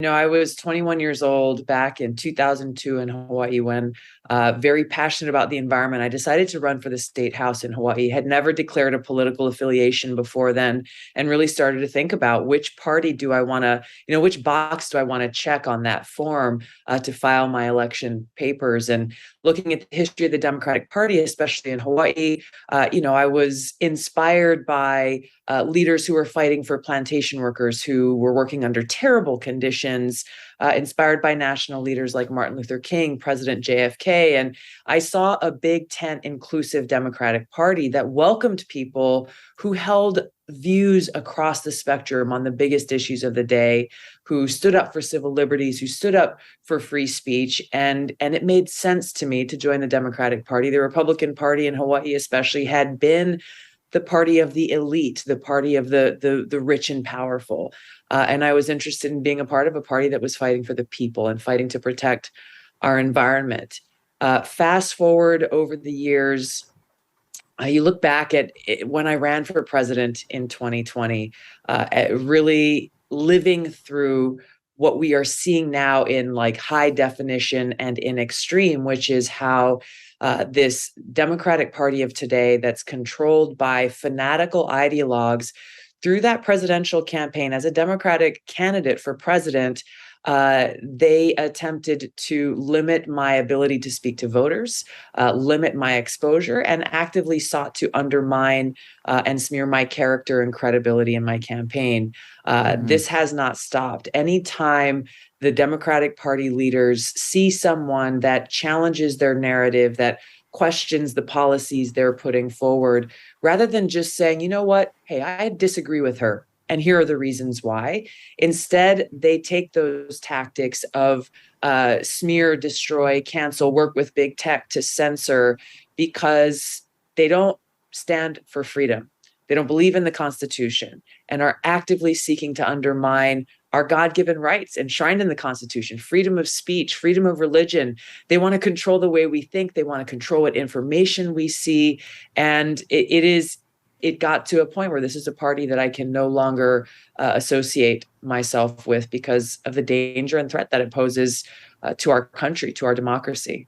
I was 21 years old back in 2002 in Hawaii when very passionate about the environment. I decided to run for the state house in Hawaii. Had never declared a political affiliation before then, and really started to think about which party do I want to, which box do I want to check on that form to file my election papers. And looking at the history of the Democratic Party, especially in Hawaii, I was inspired by leaders who were fighting for plantation workers who were working under terrible conditions, inspired by national leaders like Martin Luther King, President JFK. And I saw a big tent inclusive Democratic Party that welcomed people who held views across the spectrum on the biggest issues of the day, who stood up for civil liberties, who stood up for free speech. And it made sense to me to join the Democratic Party. The Republican Party in Hawaii especially had been the party of the elite, the party of the rich and powerful. And I was interested in being a part of a party that was fighting for the people and fighting to protect our environment. Fast forward over the years, you look back at when I ran for president in 2020, really living through what we are seeing now in like high definition and in extreme, which is how this Democratic Party of today that's controlled by fanatical ideologues through that presidential campaign as a Democratic candidate for president, they attempted to limit my ability to speak to voters, limit my exposure, and actively sought to undermine and smear my character and credibility in my campaign. This has not stopped. Anytime the Democratic Party leaders see someone that challenges their narrative, that questions the policies they're putting forward, rather than just saying, you know what, hey, I disagree with her, and here are the reasons why. Instead, they take those tactics of smear, destroy, cancel, work with big tech to censor because they don't stand for freedom. They don't believe in the Constitution and are actively seeking to undermine our God-given rights enshrined in the Constitution, freedom of speech, freedom of religion. They want to control the way we think. They want to control what information we see. And it got to a point where this is a party that I can no longer associate myself with because of the danger and threat that it poses to our country, to our democracy.